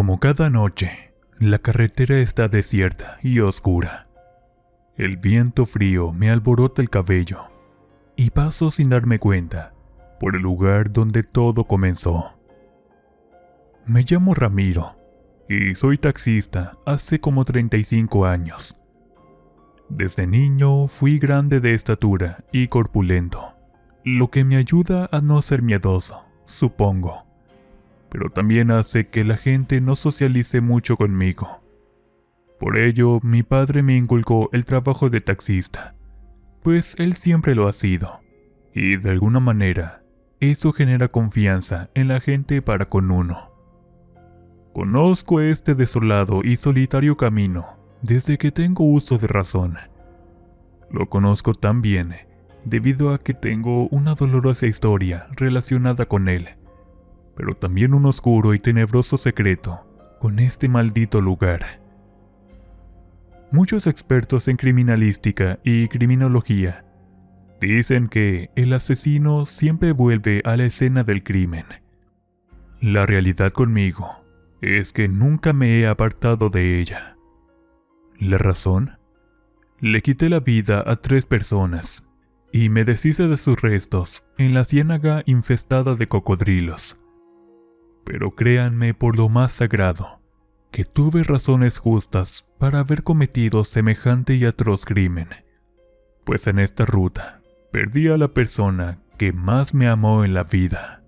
Como cada noche, la carretera está desierta y oscura. El viento frío me alborota el cabello y paso sin darme cuenta por el lugar donde todo comenzó. Me llamo Ramiro y soy taxista hace como 35 años. Desde niño fui grande de estatura y corpulento, lo que me ayuda a no ser miedoso, supongo. Pero también hace que la gente no socialice mucho conmigo. Por ello, mi padre me inculcó el trabajo de taxista, pues él siempre lo ha sido, y de alguna manera, eso genera confianza en la gente para con uno. Conozco este desolado y solitario camino desde que tengo uso de razón. Lo conozco tan bien debido a que tengo una dolorosa historia relacionada con él, pero también un oscuro y tenebroso secreto con este maldito lugar. Muchos expertos en criminalística y criminología dicen que el asesino siempre vuelve a la escena del crimen. La realidad conmigo es que nunca me he apartado de ella. ¿La razón? Le quité la vida a 3 personas y me deshice de sus restos en la ciénaga infestada de cocodrilos. Pero créanme por lo más sagrado, que tuve razones justas para haber cometido semejante y atroz crimen, pues en esta ruta perdí a la persona que más me amó en la vida.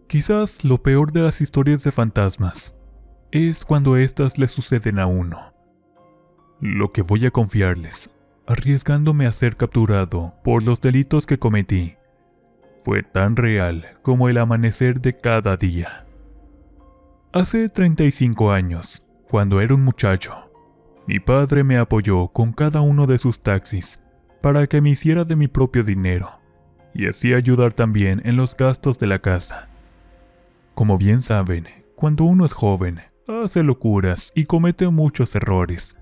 Quizás lo peor de las historias de fantasmas es cuando éstas le suceden a uno. Lo que voy a confiarles, arriesgándome a ser capturado por los delitos que cometí, fue tan real como el amanecer de cada día. Hace 35 años, cuando era un muchacho, mi padre me apoyó con cada uno de sus taxis para que me hiciera de mi propio dinero y así ayudar también en los gastos de la casa. Como bien saben, cuando uno es joven, hace locuras y comete muchos errores.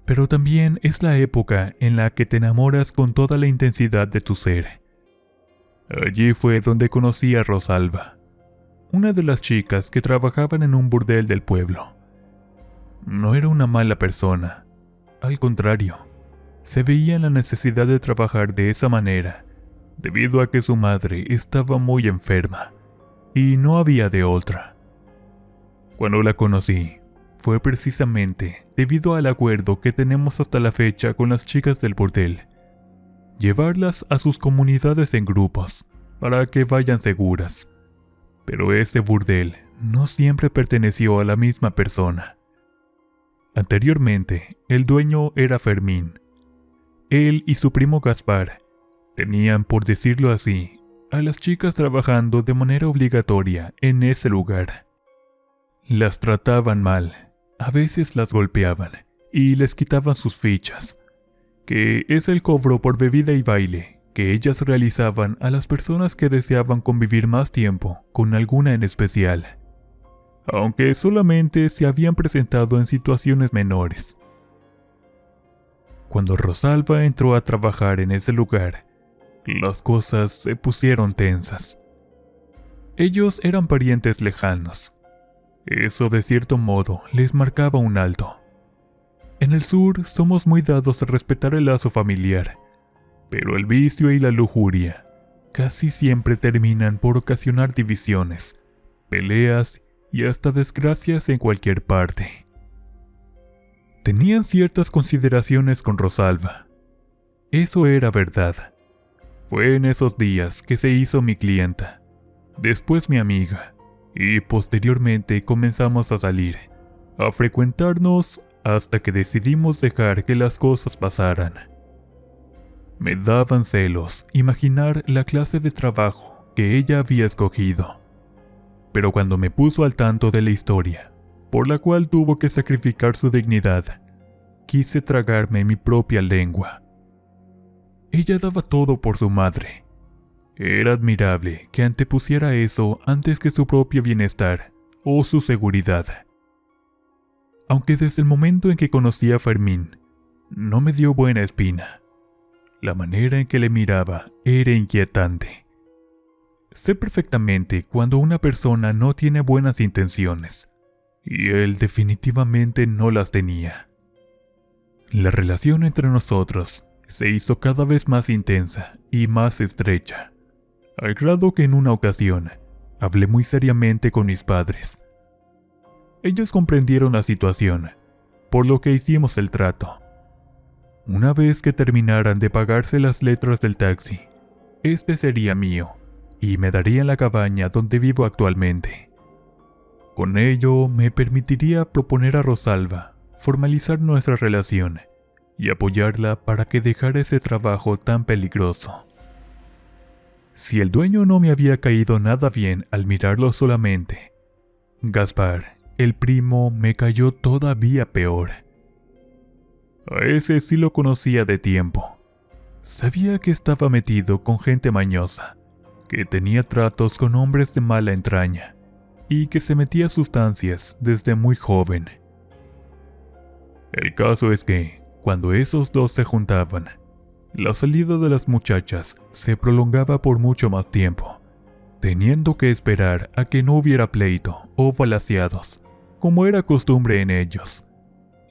Pero también es la época en la que te enamoras con toda la intensidad de tu ser. Allí fue donde conocí a Rosalba, una de las chicas que trabajaban en un burdel del pueblo. No era una mala persona, al contrario, se veía en la necesidad de trabajar de esa manera, debido a que su madre estaba muy enferma, y no había de otra. Cuando la conocí, fue precisamente debido al acuerdo que tenemos hasta la fecha con las chicas del burdel, llevarlas a sus comunidades en grupos, para que vayan seguras. Pero ese burdel no siempre perteneció a la misma persona. Anteriormente, el dueño era Fermín. Él y su primo Gaspar tenían, por decirlo así, a las chicas trabajando de manera obligatoria en ese lugar. Las trataban mal, a veces las golpeaban y les quitaban sus fichas, que es el cobro por bebida y baile que ellas realizaban a las personas que deseaban convivir más tiempo con alguna en especial, aunque solamente se habían presentado en situaciones menores. Cuando Rosalba entró a trabajar en ese lugar, las cosas se pusieron tensas. Ellos eran parientes lejanos. Eso de cierto modo les marcaba un alto. En el sur somos muy dados a respetar el lazo familiar, pero el vicio y la lujuria casi siempre terminan por ocasionar divisiones, peleas y hasta desgracias en cualquier parte. Tenían ciertas consideraciones con Rosalba. Eso era verdad. Fue en esos días que se hizo mi clienta, después mi amiga, y posteriormente comenzamos a salir, a frecuentarnos hasta que decidimos dejar que las cosas pasaran. Me daban celos imaginar la clase de trabajo que ella había escogido. Pero cuando me puso al tanto de la historia, por la cual tuvo que sacrificar su dignidad, quise tragarme mi propia lengua. Ella daba todo por su madre. Era admirable que antepusiera eso antes que su propio bienestar o su seguridad. Aunque desde el momento en que conocí a Fermín, no me dio buena espina. La manera en que le miraba era inquietante. Sé perfectamente cuando una persona no tiene buenas intenciones, y él definitivamente no las tenía. La relación entre nosotros se hizo cada vez más intensa y más estrecha, al grado que en una ocasión hablé muy seriamente con mis padres. Ellos comprendieron la situación, por lo que hicimos el trato. Una vez que terminaran de pagarse las letras del taxi, este sería mío y me daría la cabaña donde vivo actualmente. Con ello me permitiría proponer a Rosalba formalizar nuestra relación y apoyarla para que dejara ese trabajo tan peligroso. Si el dueño no me había caído nada bien al mirarlo solamente, Gaspar, el primo, me cayó todavía peor. A ese sí lo conocía de tiempo. Sabía que estaba metido con gente mañosa, que tenía tratos con hombres de mala entraña y que se metía sustancias desde muy joven. El caso es que, cuando esos dos se juntaban, la salida de las muchachas se prolongaba por mucho más tiempo, teniendo que esperar a que no hubiera pleito o balaceados, como era costumbre en ellos.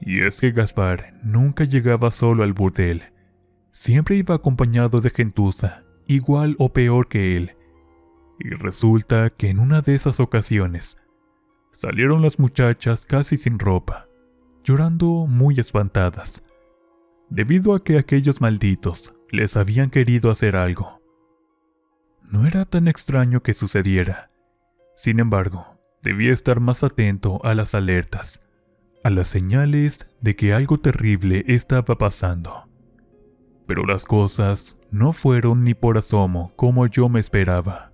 Y es que Gaspar nunca llegaba solo al burdel, siempre iba acompañado de gentuza, igual o peor que él. Y resulta que en una de esas ocasiones, salieron las muchachas casi sin ropa, llorando muy espantadas, debido a que aquellos malditos les habían querido hacer algo. No era tan extraño que sucediera. Sin embargo, debía estar más atento a las alertas, a las señales de que algo terrible estaba pasando. Pero las cosas no fueron ni por asomo como yo me esperaba.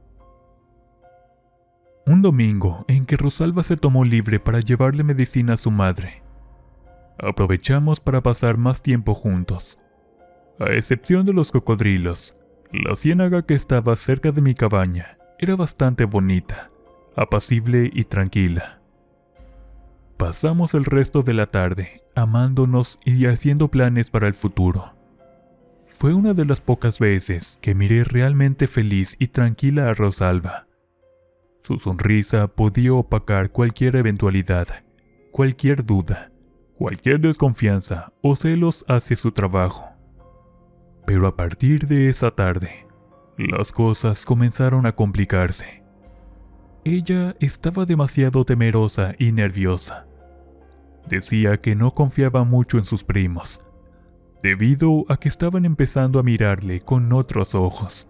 Un domingo en que Rosalba se tomó libre para llevarle medicina a su madre, aprovechamos para pasar más tiempo juntos. A excepción de los cocodrilos, la ciénaga que estaba cerca de mi cabaña era bastante bonita, apacible y tranquila. Pasamos el resto de la tarde amándonos y haciendo planes para el futuro. Fue una de las pocas veces que miré realmente feliz y tranquila a Rosalba. Su sonrisa podía opacar cualquier eventualidad, cualquier duda, cualquier desconfianza o celos hacia su trabajo. Pero a partir de esa tarde, las cosas comenzaron a complicarse. Ella estaba demasiado temerosa y nerviosa. Decía que no confiaba mucho en sus primos, debido a que estaban empezando a mirarle con otros ojos,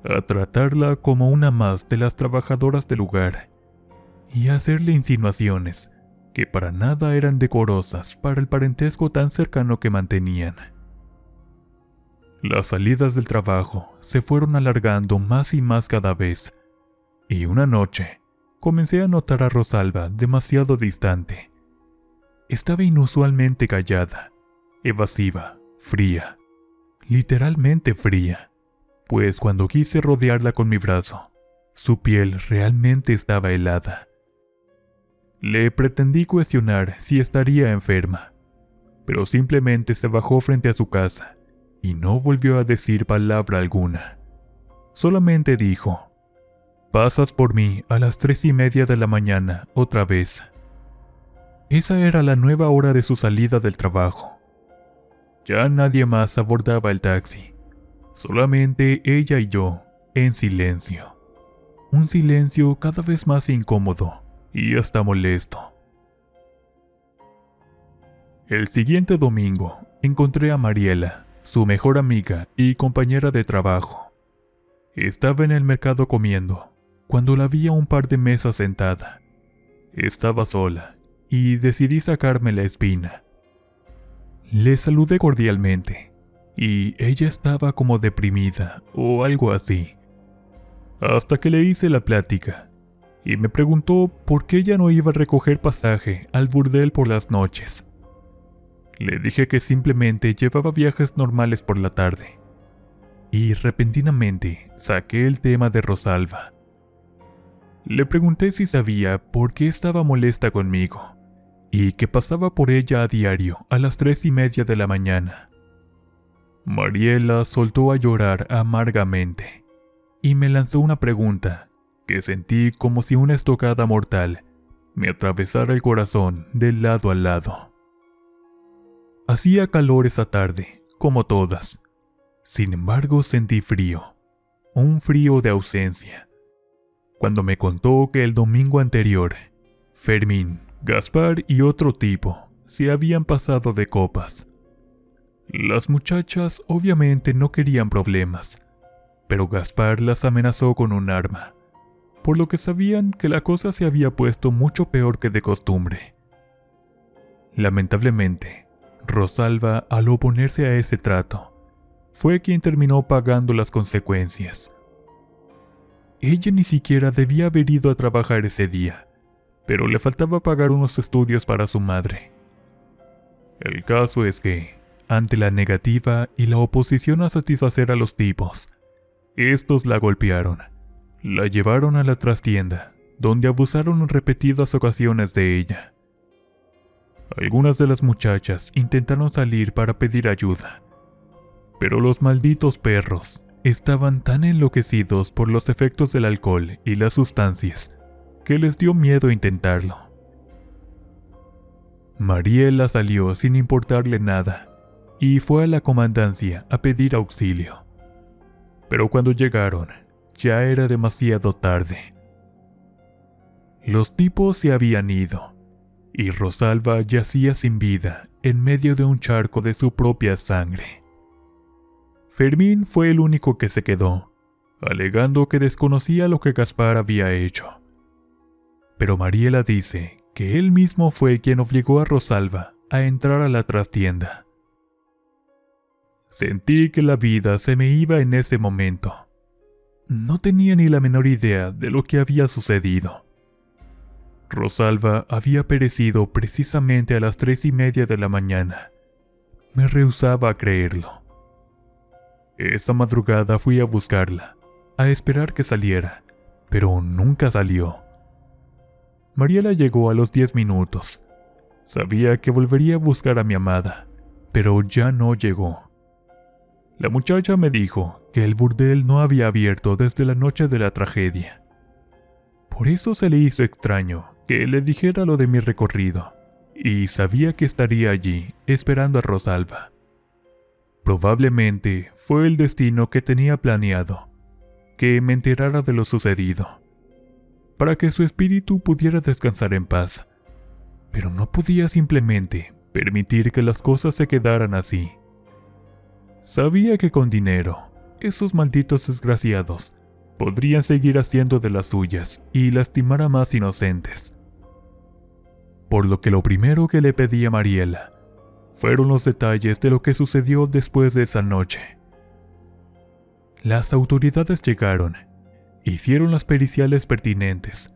a tratarla como una más de las trabajadoras del lugar, y a hacerle insinuaciones que para nada eran decorosas para el parentesco tan cercano que mantenían. Las salidas del trabajo se fueron alargando más y más cada vez, y una noche comencé a notar a Rosalba demasiado distante. Estaba inusualmente callada, evasiva, fría, literalmente fría, pues cuando quise rodearla con mi brazo, su piel realmente estaba helada. Le pretendí cuestionar si estaría enferma, pero simplemente se bajó frente a su casa y no volvió a decir palabra alguna. Solamente dijo: «Pasas por mí a las 3:30 de la mañana otra vez». Esa era la nueva hora de su salida del trabajo. Ya nadie más abordaba el taxi, solamente ella y yo, en silencio. Un silencio cada vez más incómodo y hasta molesto. El siguiente domingo encontré a Mariela, su mejor amiga y compañera de trabajo. Estaba en el mercado comiendo, cuando la vi a un par de mesas sentada. Estaba sola y decidí sacarme la espina. Le saludé cordialmente, y ella estaba como deprimida o algo así. Hasta que le hice la plática, y me preguntó por qué ella no iba a recoger pasaje al burdel por las noches. Le dije que simplemente llevaba viajes normales por la tarde, y repentinamente saqué el tema de Rosalba. Le pregunté si sabía por qué estaba molesta conmigo, y que pasaba por ella a diario a las 3:30 de la mañana. Mariela soltó a llorar amargamente, y me lanzó una pregunta que sentí como si una estocada mortal me atravesara el corazón de lado a lado. Hacía calor esa tarde, como todas. Sin embargo, sentí frío, un frío de ausencia, cuando me contó que el domingo anterior, Fermín, Gaspar y otro tipo se habían pasado de copas. Las muchachas obviamente no querían problemas, pero Gaspar las amenazó con un arma, por lo que sabían que la cosa se había puesto mucho peor que de costumbre. Lamentablemente, Rosalba, al oponerse a ese trato, fue quien terminó pagando las consecuencias. Ella ni siquiera debía haber ido a trabajar ese día, pero le faltaba pagar unos estudios para su madre. El caso es que, ante la negativa y la oposición a satisfacer a los tipos, estos la golpearon, la llevaron a la trastienda, donde abusaron en repetidas ocasiones de ella. Algunas de las muchachas intentaron salir para pedir ayuda, pero los malditos perros estaban tan enloquecidos por los efectos del alcohol y las sustancias que les dio miedo intentarlo. Mariela salió sin importarle nada y fue a la comandancia a pedir auxilio. Pero cuando llegaron, ya era demasiado tarde. Los tipos se habían ido y Rosalba yacía sin vida en medio de un charco de su propia sangre. Fermín fue el único que se quedó, alegando que desconocía lo que Gaspar había hecho. Pero Mariela dice que él mismo fue quien obligó a Rosalba a entrar a la trastienda. Sentí que la vida se me iba en ese momento. No tenía ni la menor idea de lo que había sucedido. Rosalba había perecido precisamente a las 3:30 de la mañana. Me rehusaba a creerlo. Esa madrugada fui a buscarla, a esperar que saliera, pero nunca salió. Mariela llegó a los 10 minutos. Sabía que volvería a buscar a mi amada, pero ya no llegó. La muchacha me dijo que el burdel no había abierto desde la noche de la tragedia. Por eso se le hizo extraño que le dijera lo de mi recorrido, y sabía que estaría allí esperando a Rosalba. Probablemente fue el destino que tenía planeado, que me enterara de lo sucedido, para que su espíritu pudiera descansar en paz. Pero no podía simplemente permitir que las cosas se quedaran así. Sabía que con dinero, esos malditos desgraciados podrían seguir haciendo de las suyas y lastimar a más inocentes. Por lo que lo primero que le pedí a Mariela fueron los detalles de lo que sucedió después de esa noche. Las autoridades llegaron, hicieron las periciales pertinentes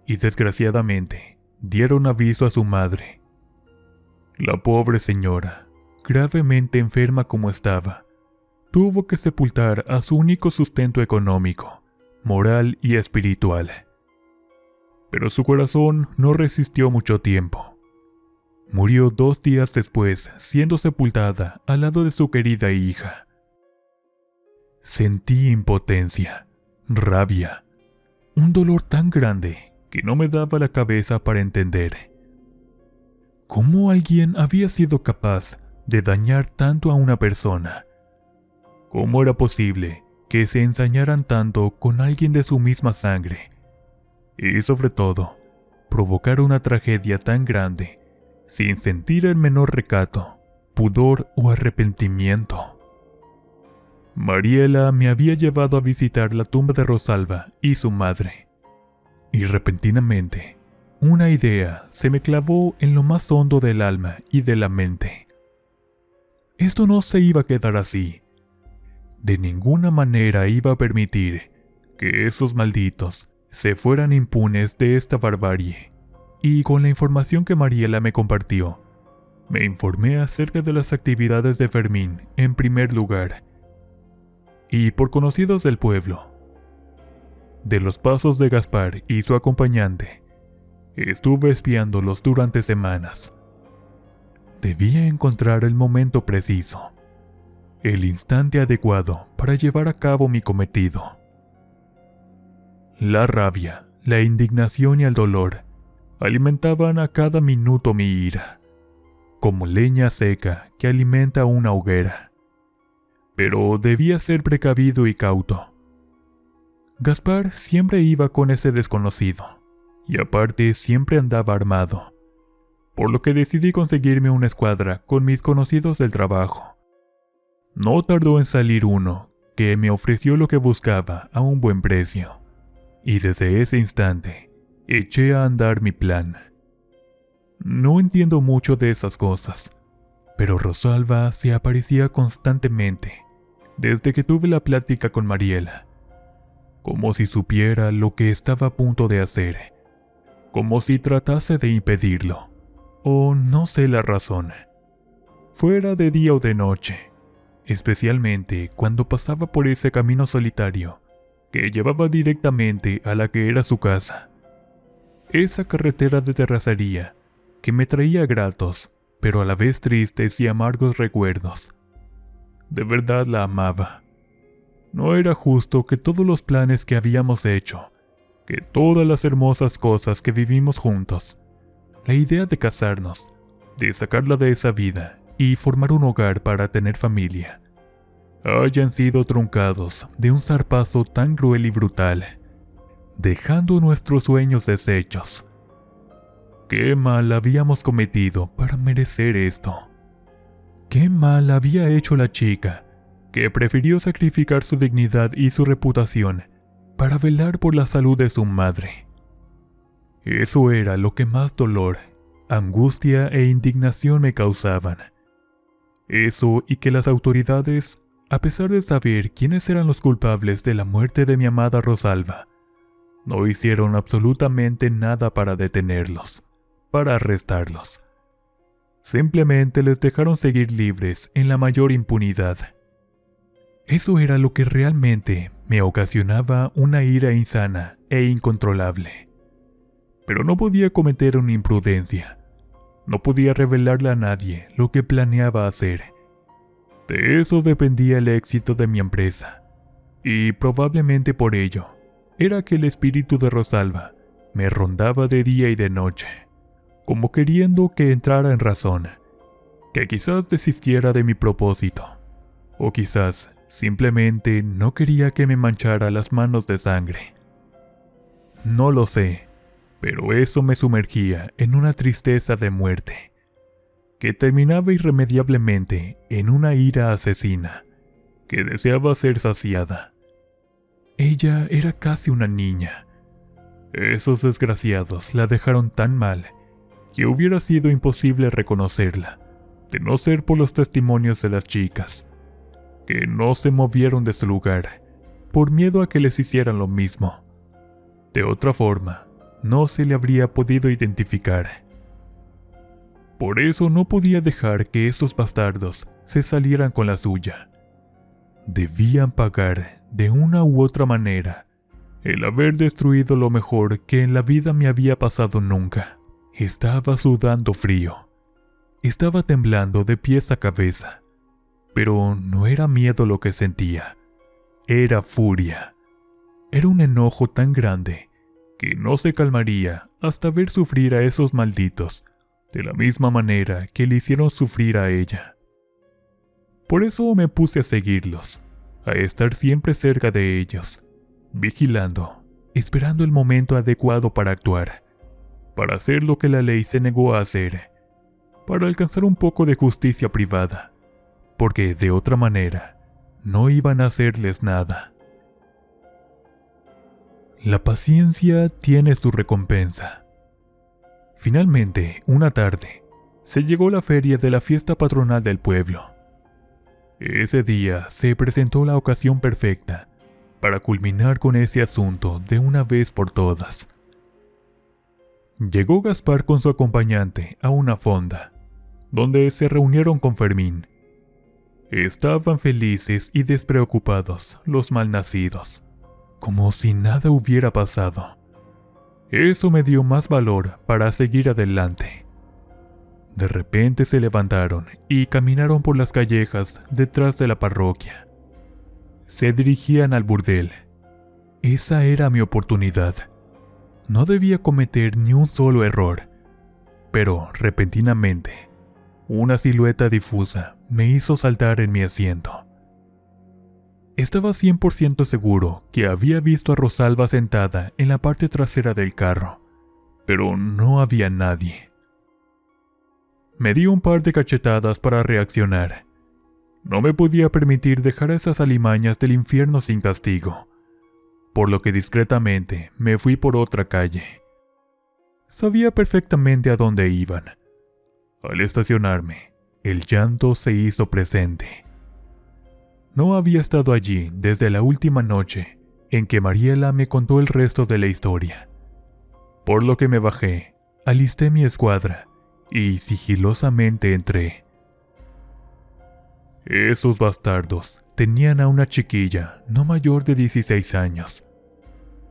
y desgraciadamente dieron aviso a su madre. La pobre señora, gravemente enferma como estaba, tuvo que sepultar a su único sustento económico, moral y espiritual. Pero su corazón no resistió mucho tiempo. Murió 2 días después, siendo sepultada al lado de su querida hija. Sentí impotencia, rabia, un dolor tan grande que no me daba la cabeza para entender cómo alguien había sido capaz de dañar tanto a una persona. ¿Cómo era posible que se ensañaran tanto con alguien de su misma sangre? Y sobre todo, provocar una tragedia tan grande sin sentir el menor recato, pudor o arrepentimiento. Mariela me había llevado a visitar la tumba de Rosalba y su madre, y repentinamente, una idea se me clavó en lo más hondo del alma y de la mente. Esto no se iba a quedar así. De ninguna manera iba a permitir que esos malditos se fueran impunes de esta barbarie. Y con la información que Mariela me compartió, me informé acerca de las actividades de Fermín en primer lugar, y por conocidos del pueblo, de los pasos de Gaspar y su acompañante. Estuve espiándolos durante semanas. Debía encontrar el momento preciso, el instante adecuado para llevar a cabo mi cometido. La rabia, la indignación y el dolor alimentaban a cada minuto mi ira, como leña seca que alimenta una hoguera. Pero debía ser precavido y cauto. Gaspar siempre iba con ese desconocido, y aparte siempre andaba armado, por lo que decidí conseguirme una escuadra con mis conocidos del trabajo. No tardó en salir uno que me ofreció lo que buscaba a un buen precio, y desde ese instante eché a andar mi plan. No entiendo mucho de esas cosas, pero Rosalba se aparecía constantemente desde que tuve la plática con Mariela, como si supiera lo que estaba a punto de hacer, como si tratase de impedirlo, o no sé la razón. Fuera de día o de noche, especialmente cuando pasaba por ese camino solitario que llevaba directamente a la que era su casa. Esa carretera de terracería que me traía gratos, pero a la vez tristes y amargos recuerdos. De verdad la amaba. No era justo que todos los planes que habíamos hecho, que todas las hermosas cosas que vivimos juntos, la idea de casarnos, de sacarla de esa vida y formar un hogar para tener familia, hayan sido truncados de un zarpazo tan cruel y brutal, dejando nuestros sueños deshechos. Qué mal habíamos cometido para merecer esto. Qué mal había hecho la chica, que prefirió sacrificar su dignidad y su reputación para velar por la salud de su madre. Eso era lo que más dolor, angustia e indignación me causaban. Eso y que las autoridades, a pesar de saber quiénes eran los culpables de la muerte de mi amada Rosalba, no hicieron absolutamente nada para detenerlos, para arrestarlos. Simplemente les dejaron seguir libres en la mayor impunidad. Eso era lo que realmente me ocasionaba una ira insana e incontrolable. Pero no podía cometer una imprudencia. No podía revelarle a nadie lo que planeaba hacer. De eso dependía el éxito de mi empresa. Y probablemente por ello, era que el espíritu de Rosalba me rondaba de día y de noche, como queriendo que entrara en razón, que quizás desistiera de mi propósito, o quizás simplemente no quería que me manchara las manos de sangre. No lo sé, pero eso me sumergía en una tristeza de muerte, que terminaba irremediablemente en una ira asesina, que deseaba ser saciada. Ella era casi una niña. Esos desgraciados la dejaron tan mal que hubiera sido imposible reconocerla, de no ser por los testimonios de las chicas, que no se movieron de su lugar, por miedo a que les hicieran lo mismo. De otra forma, no se le habría podido identificar. Por eso no podía dejar que esos bastardos se salieran con la suya. Debían pagar, de una u otra manera, el haber destruido lo mejor que en la vida me había pasado nunca. Estaba sudando frío. Estaba temblando de pies a cabeza. Pero no era miedo lo que sentía. Era furia. Era un enojo tan grande que no se calmaría hasta ver sufrir a esos malditos de la misma manera que le hicieron sufrir a ella. Por eso me puse a seguirlos, a estar siempre cerca de ellos, vigilando, esperando el momento adecuado para actuar, para hacer lo que la ley se negó a hacer, para alcanzar un poco de justicia privada, porque de otra manera no iban a hacerles nada. La paciencia tiene su recompensa. Finalmente, una tarde, se llegó la feria de la fiesta patronal del pueblo. Ese día se presentó la ocasión perfecta para culminar con ese asunto de una vez por todas. Llegó Gaspar con su acompañante a una fonda, donde se reunieron con Fermín. Estaban felices y despreocupados los malnacidos, como si nada hubiera pasado. Eso me dio más valor para seguir adelante. De repente se levantaron y caminaron por las callejas detrás de la parroquia. Se dirigían al burdel. Esa era mi oportunidad. No debía cometer ni un solo error. Pero, repentinamente, una silueta difusa me hizo saltar en mi asiento. Estaba 100% seguro que había visto a Rosalba sentada en la parte trasera del carro, pero no había nadie. Me di un par de cachetadas para reaccionar. No me podía permitir dejar a esas alimañas del infierno sin castigo, por lo que discretamente me fui por otra calle. Sabía perfectamente a dónde iban. Al estacionarme, el llanto se hizo presente. No había estado allí desde la última noche en que Mariela me contó el resto de la historia. Por lo que me bajé, alisté mi escuadra y sigilosamente entré. Esos bastardos tenían a una chiquilla no mayor de 16 años.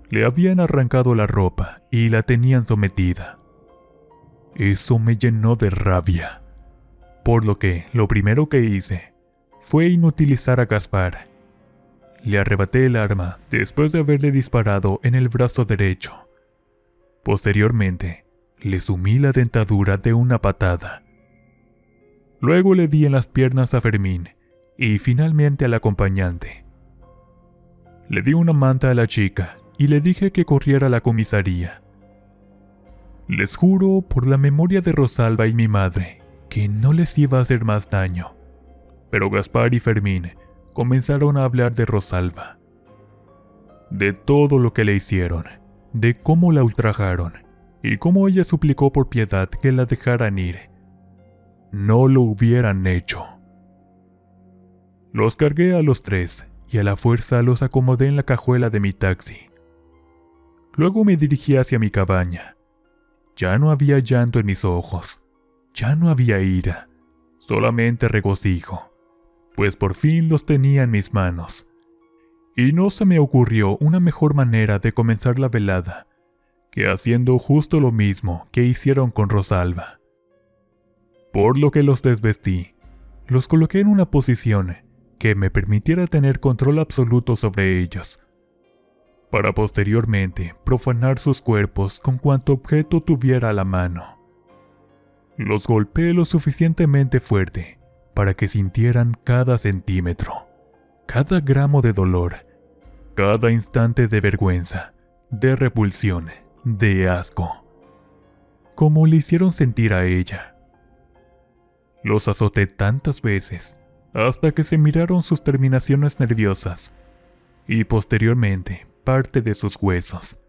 Le habían arrancado la ropa y la tenían sometida. Eso me llenó de rabia, por lo que lo primero que hice fue inutilizar a Gaspar. Le arrebaté el arma después de haberle disparado en el brazo derecho. Posteriormente, le sumí la dentadura de una patada. Luego le di en las piernas a Fermín y finalmente al acompañante. Le di una manta a la chica y le dije que corriera a la comisaría. Les juro por la memoria de Rosalba y mi madre que no les iba a hacer más daño. Pero Gaspar y Fermín comenzaron a hablar de Rosalba, de todo lo que le hicieron, de cómo la ultrajaron y cómo ella suplicó por piedad que la dejaran ir. No lo hubieran hecho. Los cargué a los tres y a la fuerza los acomodé en la cajuela de mi taxi. Luego me dirigí hacia mi cabaña. Ya no había llanto en mis ojos, ya no había ira, solamente regocijo, pues por fin los tenía en mis manos. Y no se me ocurrió una mejor manera de comenzar la velada que haciendo justo lo mismo que hicieron con Rosalba. Por lo que los desvestí, los coloqué en una posición que me permitiera tener control absoluto sobre ellos, para posteriormente profanar sus cuerpos con cuanto objeto tuviera a la mano. Los golpeé lo suficientemente fuerte para que sintieran cada centímetro, cada gramo de dolor, cada instante de vergüenza, de repulsión, de asco, como le hicieron sentir a ella. Los azoté tantas veces hasta que se miraron sus terminaciones nerviosas y posteriormente parte de sus huesos.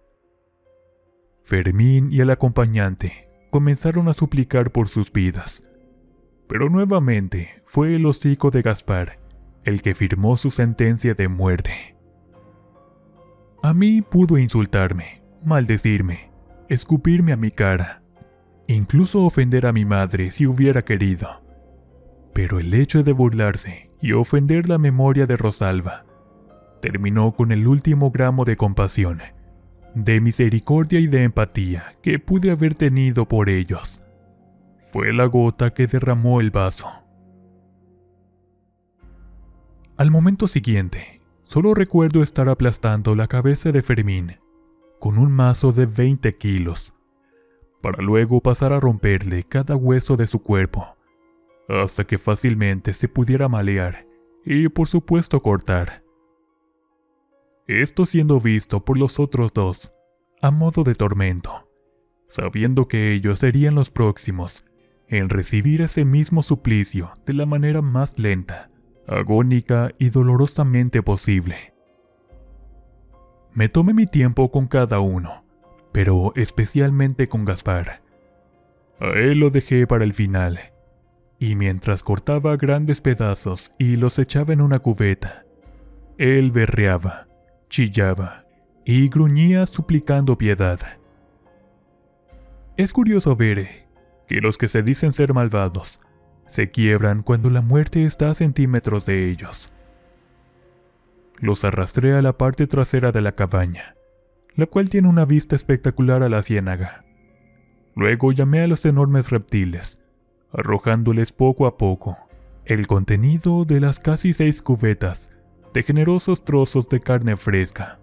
Fermín y el acompañante comenzaron a suplicar por sus vidas, pero nuevamente fue el hocico de Gaspar el que firmó su sentencia de muerte. A mí pudo insultarme, maldecirme, escupirme a mi cara, incluso ofender a mi madre si hubiera querido. Pero el hecho de burlarse y ofender la memoria de Rosalba terminó con el último gramo de compasión, de misericordia y de empatía que pude haber tenido por ellos. Fue la gota que derramó el vaso. Al momento siguiente, solo recuerdo estar aplastando la cabeza de Fermín con un mazo de 20 kilos, para luego pasar a romperle cada hueso de su cuerpo, hasta que fácilmente se pudiera malear y por supuesto cortar. Esto siendo visto por los otros dos, a modo de tormento, sabiendo que ellos serían los próximos en recibir ese mismo suplicio de la manera más lenta, agónica y dolorosamente posible. Me tomé mi tiempo con cada uno, pero especialmente con Gaspar. A él lo dejé para el final, y mientras cortaba grandes pedazos y los echaba en una cubeta, él berreaba, chillaba y gruñía suplicando piedad. Es curioso ver que los que se dicen ser malvados se quiebran cuando la muerte está a centímetros de ellos. Los arrastré a la parte trasera de la cabaña, la cual tiene una vista espectacular a la ciénaga. Luego llamé a los enormes reptiles, arrojándoles poco a poco el contenido de las casi 6 cubetas de generosos trozos de carne fresca.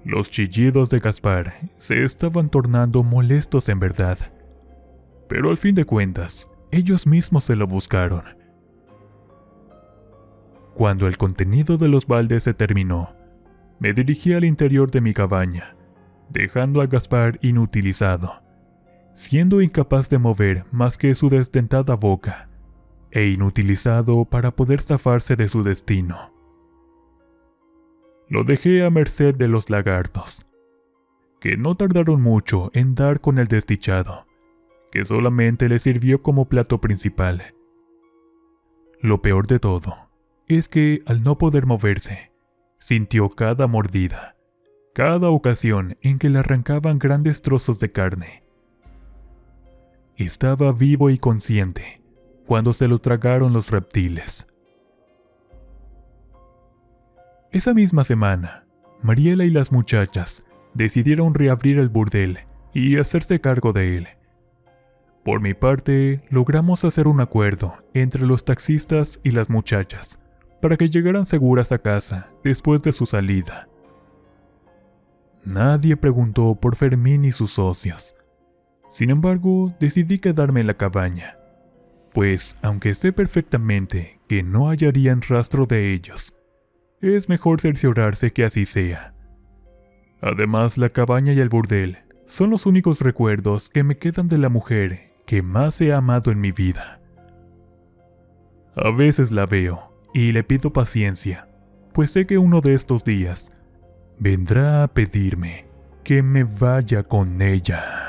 Los chillidos de Gaspar se estaban tornando molestos en verdad. Pero al fin de cuentas, ellos mismos se lo buscaron. Cuando el contenido de los baldes se terminó, me dirigí al interior de mi cabaña, dejando a Gaspar inutilizado, siendo incapaz de mover más que su desdentada boca, e inutilizado para poder zafarse de su destino. Lo dejé a merced de los lagartos, que no tardaron mucho en dar con el desdichado, que solamente le sirvió como plato principal. Lo peor de todo es que, al no poder moverse, sintió cada mordida, cada ocasión en que le arrancaban grandes trozos de carne. Estaba vivo y consciente cuando se lo tragaron los reptiles. Esa misma semana, Mariela y las muchachas decidieron reabrir el burdel y hacerse cargo de él. Por mi parte, logramos hacer un acuerdo entre los taxistas y las muchachas para que llegaran seguras a casa después de su salida. Nadie preguntó por Fermín y sus socios. Sin embargo, decidí quedarme en la cabaña, pues aunque sé perfectamente que no hallarían rastro de ellos, es mejor cerciorarse que así sea. Además, la cabaña y el burdel son los únicos recuerdos que me quedan de la mujer que más he amado en mi vida. A veces la veo y le pido paciencia, pues sé que uno de estos días vendrá a pedirme que me vaya con ella.